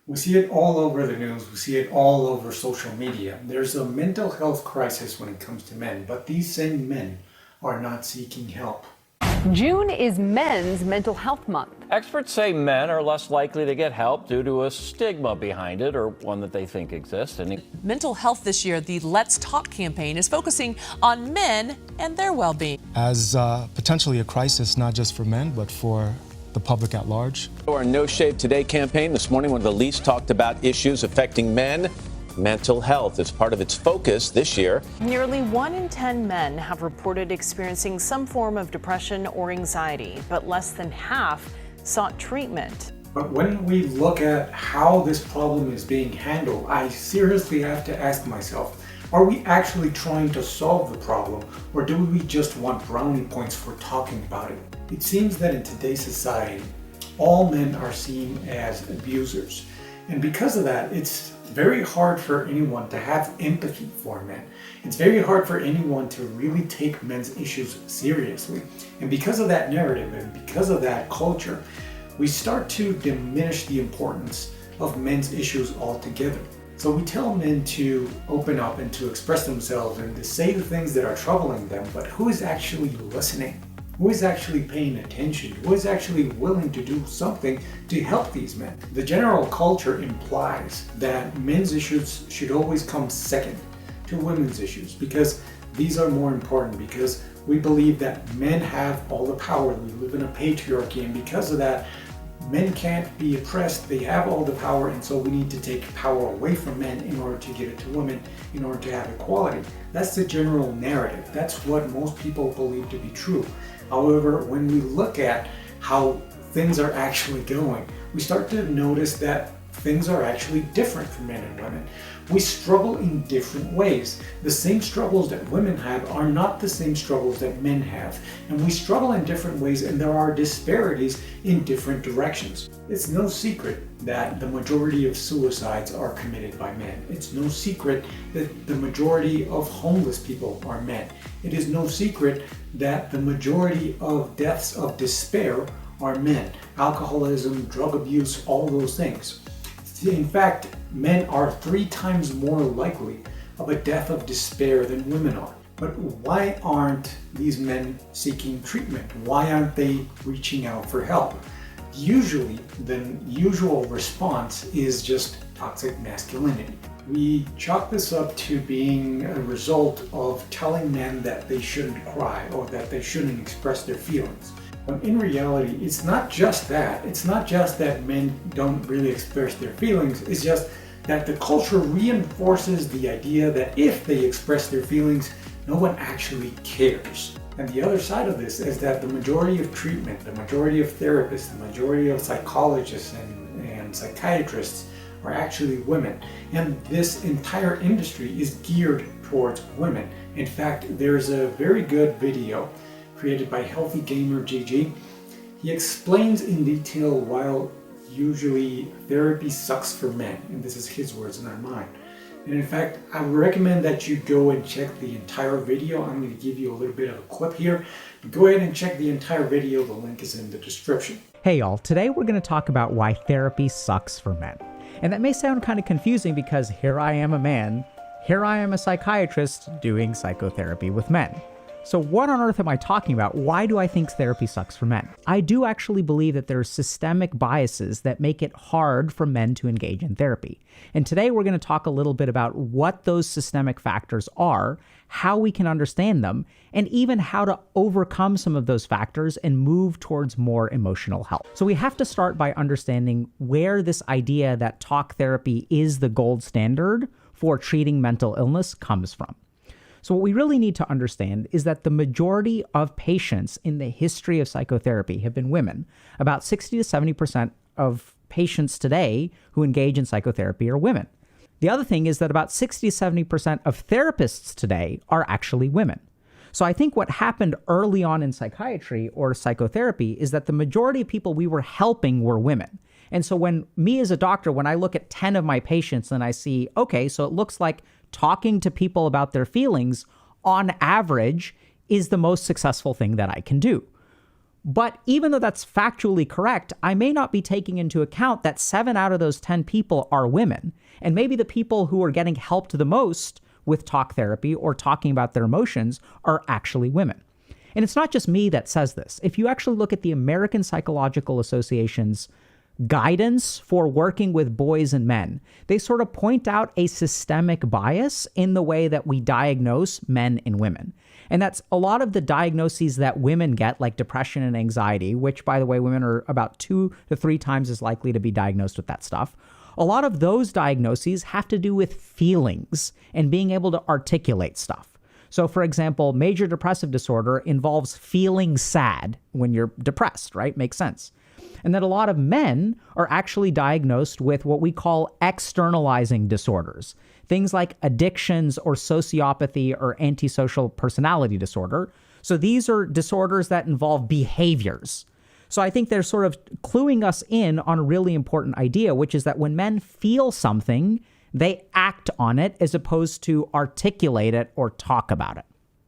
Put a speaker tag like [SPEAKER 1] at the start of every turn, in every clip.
[SPEAKER 1] We see it all over the news. We see it all over social media. There's a mental health crisis when it comes to men, but these same men are not seeking help.
[SPEAKER 2] June is Men's Mental Health Month.
[SPEAKER 3] Experts say men are less likely to get help due to a stigma behind it, or one that they think exists.
[SPEAKER 4] Mental health this year, the Let's Talk campaign is focusing on men and their well-being.
[SPEAKER 5] As potentially a crisis, not just for men, but for the public at large.
[SPEAKER 6] Our No Shave Today campaign this morning, one of the least talked about issues affecting men. Mental health is part of its focus this year.
[SPEAKER 4] Nearly 1 in 10 men have reported experiencing some form of depression or anxiety, but less than half sought treatment.
[SPEAKER 1] But when we look at how this problem is being handled, I seriously have to ask myself, are we actually trying to solve the problem, or do we just want brownie points for talking about it? It seems that in today's society, all men are seen as abusers. And because of that, it's very hard for anyone to have empathy for men. It's very hard for anyone to really take men's issues seriously. And because of that narrative and because of that culture, we start to diminish the importance of men's issues altogether. So we tell men to open up and to express themselves and to say the things that are troubling them, but who is actually listening? Who is actually paying attention? Who is actually willing to do something to help these men? The general culture implies that men's issues should always come second to women's issues because these are more important, because we believe that men have all the power. We live in a patriarchy, and because of that, men can't be oppressed. They have all the power, and so we need to take power away from men in order to give it to women, in order to have equality. That's the general narrative. That's what most people believe to be true. However, when we look at how things are actually going, we start to notice that things are actually different for men and women. We struggle in different ways. The same struggles that women have are not the same struggles that men have. And we struggle in different ways, and there are disparities in different directions. It's no secret that the majority of suicides are committed by men. It's no secret that the majority of homeless people are men. It is no secret that the majority of deaths of despair are men. Alcoholism, drug abuse, all those things. In fact, men are 3 times more likely of a death of despair than women are. But why aren't these men seeking treatment? Why aren't they reaching out for help? Usually, the usual response is just toxic masculinity. We chalk this up to being a result of telling men that they shouldn't cry or that they shouldn't express their feelings. But in reality, it's not just that. It's not just that men don't really express their feelings. It's just that the culture reinforces the idea that if they express their feelings, no one actually cares. And the other side of this is that the majority of treatment, the majority of therapists, the majority of psychologists and psychiatrists are actually women. And this entire industry is geared towards women. In fact, there's a very good video created by HealthyGamerGG. He explains in detail why usually therapy sucks for men. And this is his words, not mine. And in fact, I would recommend that you go and check the entire video. I'm going to give you a little bit of a clip here. Go ahead and check the entire video. The link is in the description.
[SPEAKER 7] Hey y'all, today we're going to talk about why therapy sucks for men. And that may sound kind of confusing because here I am a man, here I am a psychiatrist doing psychotherapy with men. So what on earth am I talking about? Why do I think therapy sucks for men? I do actually believe that there are systemic biases that make it hard for men to engage in therapy. And today we're going to talk a little bit about what those systemic factors are, how we can understand them, and even how to overcome some of those factors and move towards more emotional health. So we have to start by understanding where this idea that talk therapy is the gold standard for treating mental illness comes from. So what we really need to understand is that the majority of patients in the history of psychotherapy have been women. About 60 to 70% of patients today who engage in psychotherapy are women. The other thing is that about 60 to 70% of therapists today are actually women. So I think what happened early on in psychiatry or psychotherapy is that the majority of people we were helping were women. And so when me as a doctor, when I look at 10 of my patients and I see, okay, so it looks like talking to people about their feelings on average is the most successful thing that I can do. But even though that's factually correct, I may not be taking into account that 7 out of those 10 people are women. And maybe the people who are getting helped the most with talk therapy or talking about their emotions are actually women. And it's not just me that says this. If you actually look at the American Psychological Association's guidance for working with boys and men, they sort of point out a systemic bias in the way that we diagnose men and women. And that's a lot of the diagnoses that women get, like depression and anxiety, which, by the way, women are about 2 to 3 times as likely to be diagnosed with that stuff. A lot of those diagnoses have to do with feelings and being able to articulate stuff. So, for example, major depressive disorder involves feeling sad when you're depressed, right? Makes sense. And that a lot of men are actually diagnosed with what we call externalizing disorders, things like addictions or sociopathy or antisocial personality disorder. So these are disorders that involve behaviors. So I think they're sort of cluing us in on a really important idea, which is that when men feel something, they act on it as opposed to articulate it or talk about it.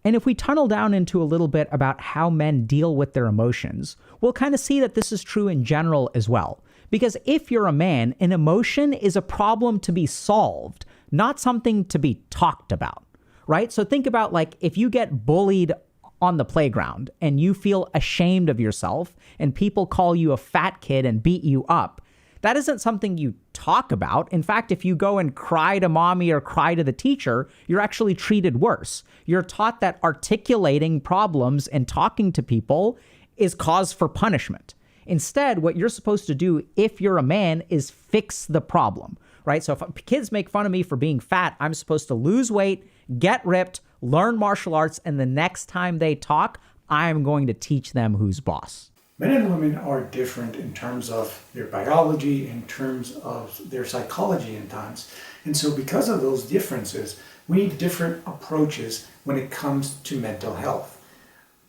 [SPEAKER 7] And if we tunnel down into a little bit about how men deal with their emotions, we'll kind of see that this is true in general as well. Because if you're a man, an emotion is a problem to be solved, not something to be talked about, right? So think about, like, if you get bullied on the playground and you feel ashamed of yourself and people call you a fat kid and beat you up, that isn't something you talk about. In fact, if you go and cry to mommy or cry to the teacher, you're actually treated worse. You're taught that articulating problems and talking to people is cause for punishment. Instead, what you're supposed to do if you're a man is fix the problem, right? So if kids make fun of me for being fat, I'm supposed to lose weight, get ripped, learn martial arts, and the next time they talk, I'm going to teach them who's boss.
[SPEAKER 1] Men and women are different in terms of their biology, in terms of their psychology in times. And so because of those differences, we need different approaches when it comes to mental health.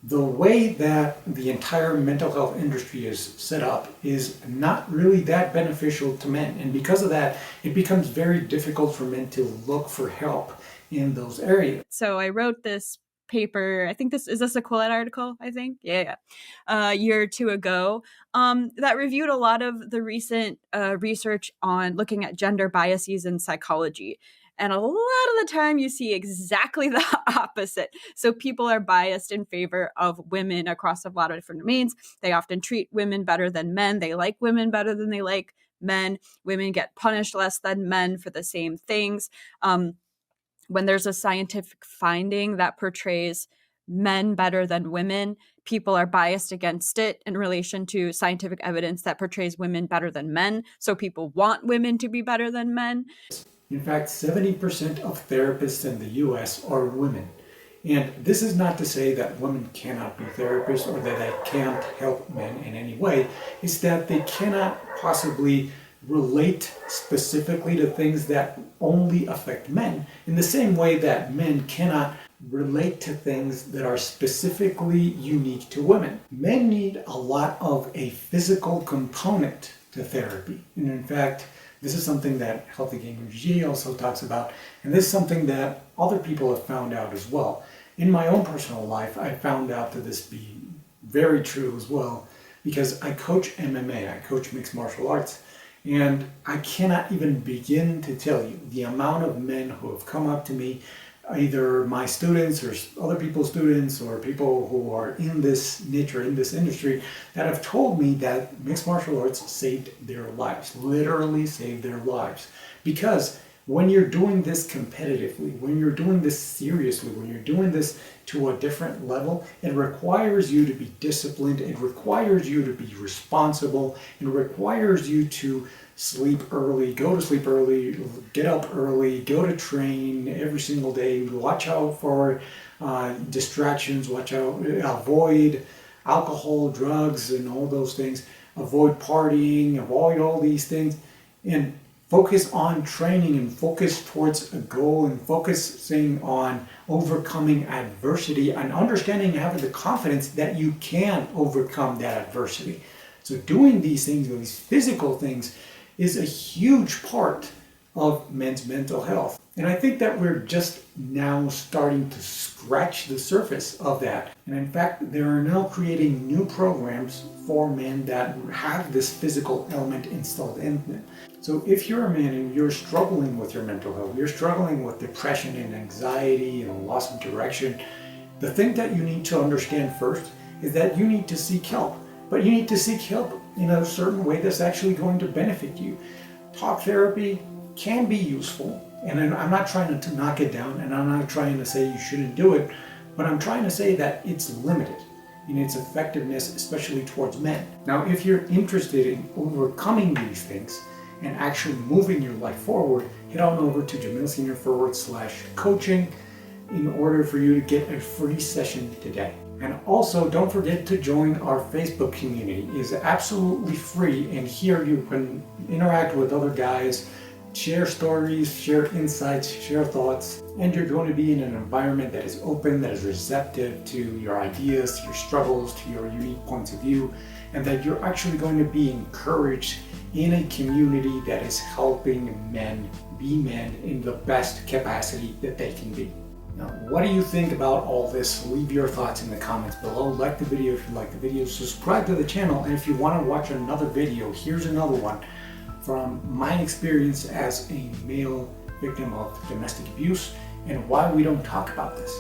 [SPEAKER 1] The way that the entire mental health industry is set up is not really that beneficial to men. And because of that, it becomes very difficult for men to look for help in those areas.
[SPEAKER 8] So I wrote this paper, I think this a Quillette article, I think? A year or two ago, that reviewed a lot of the recent research on looking at gender biases in psychology. And a lot of the time you see exactly the opposite. So people are biased in favor of women across a lot of different domains. They often treat women better than men. They like women better than they like men. Women get punished less than men for the same things. When there's a scientific finding that portrays men better than women, people are biased against it in relation to scientific evidence that portrays women better than men. So people want women to be better than men.
[SPEAKER 1] In fact, 70% of therapists in the US are women. And this is not to say that women cannot be therapists or that they can't help men in any way. It's that they cannot possibly relate specifically to things that only affect men, in the same way that men cannot relate to things that are specifically unique to women. Men need a lot of a physical component to therapy. And in fact, this is something that HealthyGamerGG also talks about, and this is something that other people have found out as well. In my own personal life, I found out that this be very true as well, because I coach MMA, I coach mixed martial arts. And I cannot even begin to tell you the amount of men who have come up to me, either my students or other people's students or people who are in this niche or in this industry, that have told me that mixed martial arts saved their lives, literally saved their lives. Because when you're doing this competitively, when you're doing this seriously, when you're doing this to a different level, it requires you to be disciplined, it requires you to be responsible, it requires you to sleep early, go to sleep early, get up early, go to train every single day, watch out for distractions, watch out, avoid alcohol, drugs, and all those things, avoid partying, avoid all these things, and focus on training and focus towards a goal and focusing on overcoming adversity and understanding and having the confidence that you can overcome that adversity. So doing these things, these physical things, is a huge part of men's mental health. And I think that we're just now starting to scratch the surface of that. And in fact, they are now creating new programs for men that have this physical element installed in them. So if you're a man and you're struggling with your mental health, you're struggling with depression and anxiety and loss of direction, the thing that you need to understand first is that you need to seek help. But you need to seek help in a certain way that's actually going to benefit you. Talk therapy can be useful, and I'm not trying to knock it down, and I'm not trying to say you shouldn't do it, but I'm trying to say that it's limited in its effectiveness, especially towards men. Now, if you're interested in overcoming these things and actually moving your life forward, head on over to JamilSenior.com/coaching in order for you to get a free session today. And also, don't forget to join our Facebook community. It is absolutely free, and here you can interact with other guys, share stories, share insights, share thoughts, and you're going to be in an environment that is open, that is receptive to your ideas, to your struggles, to your unique points of view, and that you're actually going to be encouraged in a community that is helping men be men in the best capacity that they can be. Now, what do you think about all this? Leave your thoughts in the comments below. Like the video if you like the video, subscribe to the channel, and if you want to watch another video, here's another one from my experience as a male victim of domestic abuse and why we don't talk about this.